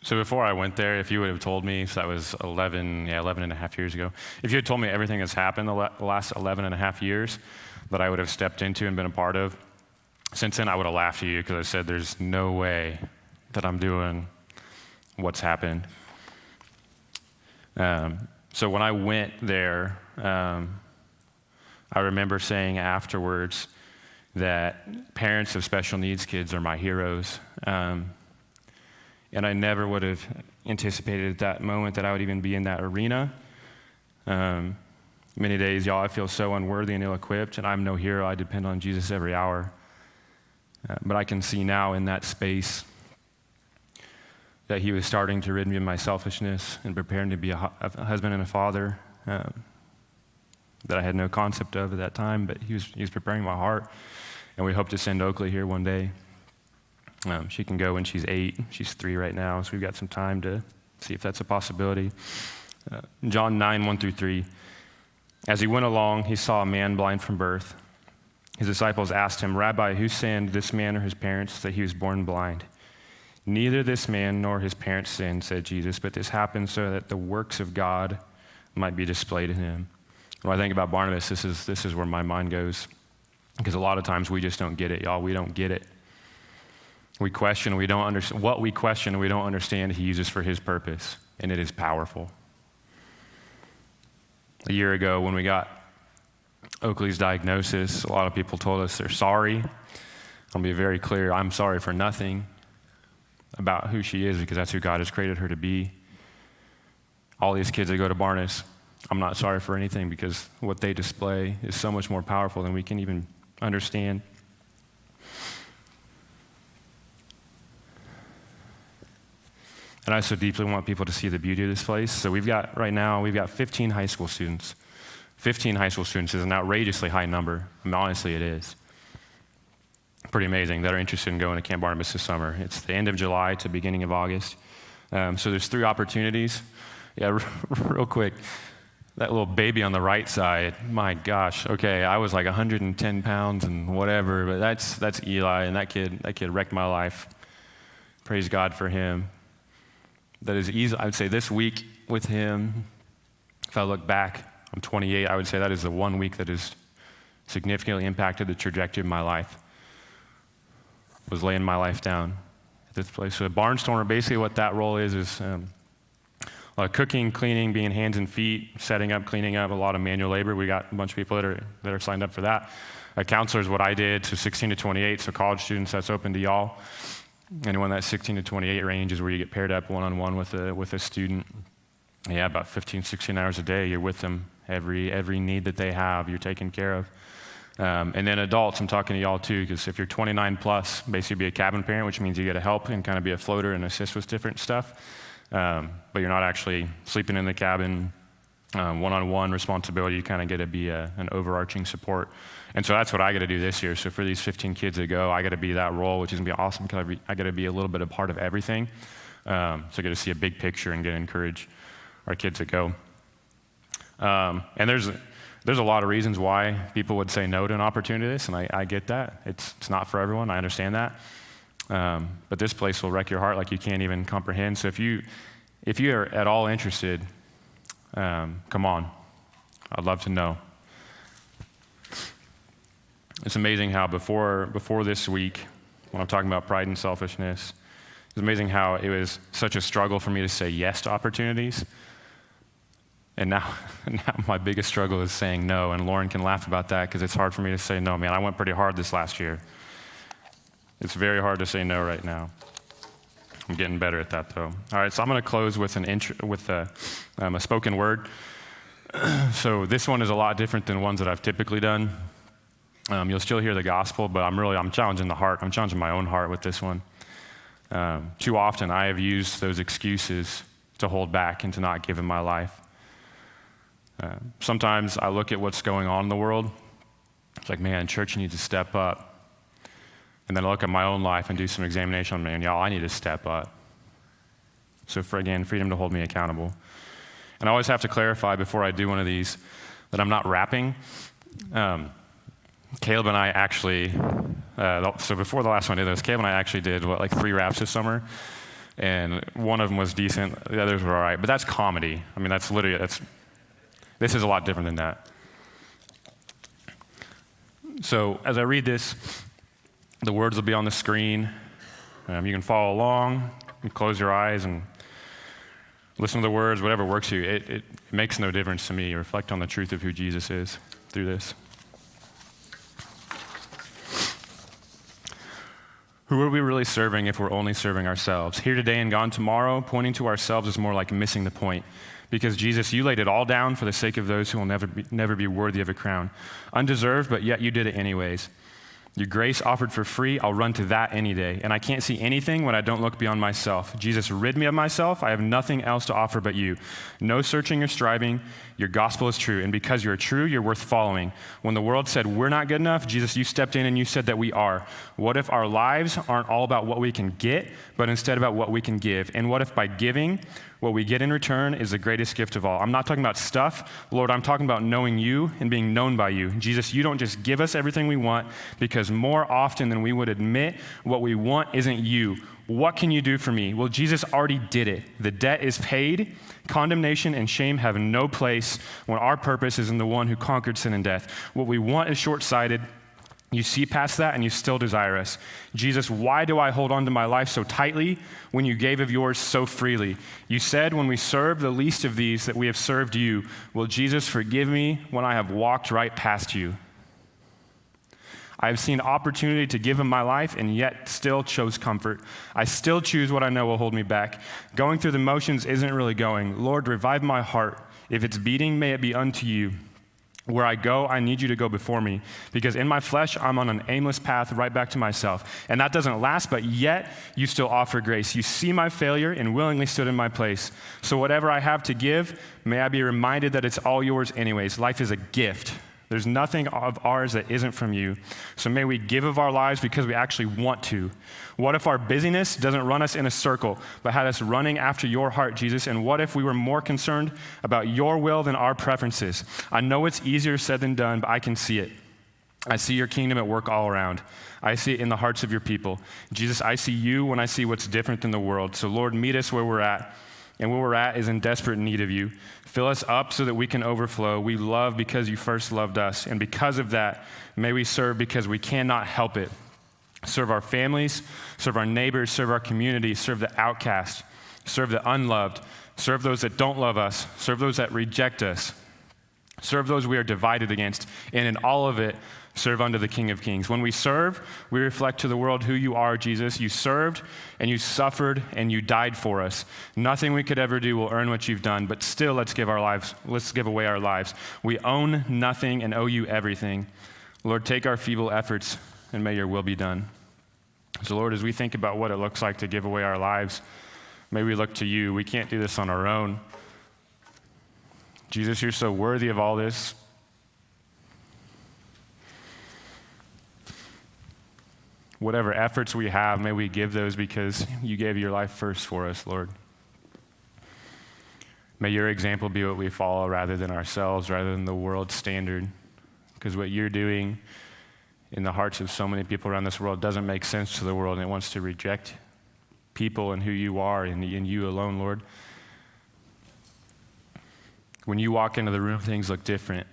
So before I went there, if you would have told me, so that was 11 and a half years ago, if you had told me everything that's happened the last 11 and a half years that I would have stepped into and been a part of, since then I would have laughed at you because I said there's no way that I'm doing what's happened. So when I went there, I remember saying afterwards that parents of special needs kids are my heroes. And I never would have anticipated at that moment that I would even be in that arena. Many days, y'all, I feel so unworthy and ill-equipped, and I'm no hero. I depend on Jesus every hour. But I can see now in that space that he was starting to rid me of my selfishness and preparing to be a husband and a father that I had no concept of at that time, but he was preparing my heart. And we hope to send Oakley here one day. She can go when she's 8. She's 3 right now, so we've got some time to see if that's a possibility. John 9, 1-3. As he went along, he saw a man blind from birth. His disciples asked him, "Rabbi, who sinned, this man or his parents, that he was born blind?" "Neither this man nor his parents sinned," said Jesus, "but this happened so that the works of God might be displayed in him." When I think about Barnabas, this is where my mind goes, because a lot of times we just don't get it, y'all. We don't get it. We question, we don't understand. What we question, we don't understand, he uses for his purpose, and it is powerful. A year ago, when we got Oakley's diagnosis, a lot of people told us they're sorry. I'll be very clear, I'm sorry for nothing about who she is, because that's who God has created her to be. All these kids that go to Barnes, I'm not sorry for anything, because what they display is so much more powerful than we can even understand. And I so deeply want people to see the beauty of this place. So right now, we've got 15 high school students. 15 high school students is an outrageously high number. I mean, honestly, it is. Pretty amazing that are interested in going to Camp Barnabas this summer. It's the end of July to beginning of August. So there's 3 opportunities. Yeah, real quick. That little baby on the right side, my gosh. Okay, I was like 110 pounds and whatever, but that's Eli, and that kid wrecked my life. Praise God for him. That is easy. I would say this week with him, if I look back, I'm 28, I would say that is the one week that has significantly impacted the trajectory of my life. Was laying my life down at this place. So a barnstormer, basically what that role is a lot of cooking, cleaning, being hands and feet, setting up, cleaning up, a lot of manual labor. We got a bunch of people that are signed up for that. A counselor is what I did, so 16 to 28, so college students, that's open to y'all. Anyone that's 16 to 28 range is where you get paired up one-on-one with a student. Yeah, about 15, 16 hours a day, you're with them. Every need that they have, you're taking care of. And then adults, I'm talking to y'all too, because if you're 29 plus, basically be a cabin parent, which means you get to help and kind of be a floater and assist with different stuff. But you're not actually sleeping in the cabin, one-on-one responsibility. You kind of get to be an overarching support. And so that's what I got to do this year. So for these 15 kids that go, I got to be that role, which is going to be awesome because I got to be a little bit a part of everything. So I get to see a big picture and get to encourage our kids that go. And there's a lot of reasons why people would say no to an opportunity like this, and I get that. It's not for everyone. I understand that. But this place will wreck your heart like you can't even comprehend. So if you are at all interested, come on. I'd love to know. It's amazing how before this week, when I'm talking about pride and selfishness, it's amazing how it was such a struggle for me to say yes to opportunities. And now my biggest struggle is saying no, and Lauren can laugh about that because it's hard for me to say no. Man, I went pretty hard this last year. It's very hard to say no right now. I'm getting better at that, though. All right, so I'm going to close with a spoken word. So this one is a lot different than ones that I've typically done. You'll still hear the gospel, but I'm challenging the heart. I'm challenging my own heart with this one. Too often I have used those excuses to hold back and to not give in my life. Sometimes I look at what's going on in the world. It's like, man, church needs to step up. And then I look at my own life and do some examination on me, and y'all, I need to step up. So freedom to hold me accountable. And I always have to clarify before I do one of these that I'm not rapping. Caleb and I actually, so before the last one I did this, Caleb and I actually did 3 raps this summer. and one of them was decent, the others were all right. But that's comedy. I mean, this is a lot different than that. So as I read this, the words will be on the screen. You can follow along, you close your eyes and listen to the words, whatever works for you. It makes no difference to me. Reflect on the truth of who Jesus is through this. Who are we really serving if we're only serving ourselves? Here today and gone tomorrow, pointing to ourselves is more like missing the point. Because Jesus, you laid it all down for the sake of those who will never be worthy of a crown. Undeserved, but yet you did it anyways. Your grace offered for free, I'll run to that any day. And I can't see anything when I don't look beyond myself. Jesus, rid me of myself. I have nothing else to offer but you. No searching or striving. Your gospel is true. And because you're true, you're worth following. When the world said we're not good enough, Jesus, you stepped in and you said that we are. What if our lives aren't all about what we can get, but instead about what we can give? And what if by giving, what we get in return is the greatest gift of all? I'm not talking about stuff, Lord, I'm talking about knowing you and being known by you. Jesus, you don't just give us everything we want, because more often than we would admit, what we want isn't you. What can you do for me? Well, Jesus already did it. The debt is paid. Condemnation and shame have no place when our purpose is in the one who conquered sin and death. What we want is short-sighted. You see past that and you still desire us. Jesus, why do I hold on to my life so tightly when you gave of yours so freely? You said when we serve the least of these that we have served you. Will Jesus forgive me when I have walked right past you? I have seen opportunity to give him my life and yet still chose comfort. I still choose what I know will hold me back. Going through the motions isn't really going. Lord, revive my heart. If it's beating, may it be unto you. Where I go, I need you to go before me, because in my flesh, I'm on an aimless path right back to myself. And that doesn't last, but yet you still offer grace. You see my failure and willingly stood in my place. So whatever I have to give, may I be reminded that it's all yours anyways. Life is a gift. There's nothing of ours that isn't from you. So may we give of our lives because we actually want to. What if our busyness doesn't run us in a circle, but had us running after your heart, Jesus? And what if we were more concerned about your will than our preferences? I know it's easier said than done, but I can see it. I see your kingdom at work all around. I see it in the hearts of your people. Jesus, I see you when I see what's different than the world. So Lord, meet us where we're at. And where we're at is in desperate need of you. Fill us up so that we can overflow. We love because you first loved us. And because of that, may we serve because we cannot help it. Serve our families, serve our neighbors, serve our community, serve the outcast, serve the unloved, serve those that don't love us, serve those that reject us, serve those we are divided against. And in all of it, serve unto the King of Kings. When we serve, we reflect to the world who you are, Jesus. You served and you suffered and you died for us. Nothing we could ever do will earn what you've done, but still let's give away our lives. We own nothing and owe you everything. Lord, take our feeble efforts and may your will be done. So Lord, as we think about what it looks like to give away our lives, may we look to you. We can't do this on our own. Jesus, you're so worthy of all this. Whatever efforts we have, may we give those because you gave your life first for us, Lord. May your example be what we follow rather than ourselves, rather than the world's standard. Because what you're doing in the hearts of so many people around this world doesn't make sense to the world, and it wants to reject people and who you are and in you alone, Lord. When you walk into the room, things look different,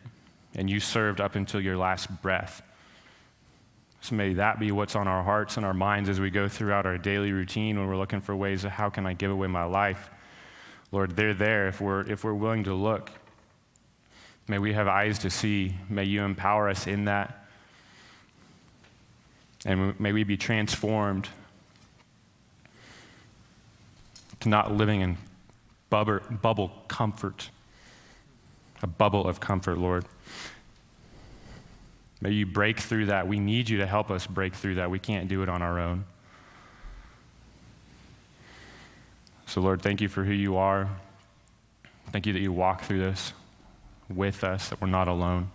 and you served up until your last breath. So may that be what's on our hearts and our minds as we go throughout our daily routine when we're looking for ways of how can I give away my life. Lord, they're there if we're willing to look. May we have eyes to see. May you empower us in that. And may we be transformed to not living in bubble comfort, a bubble of comfort, Lord. May you break through that. We need you to help us break through that. We can't do it on our own. So, Lord, thank you for who you are. Thank you that you walk through this with us, that we're not alone.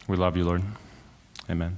We love you, Lord. Amen.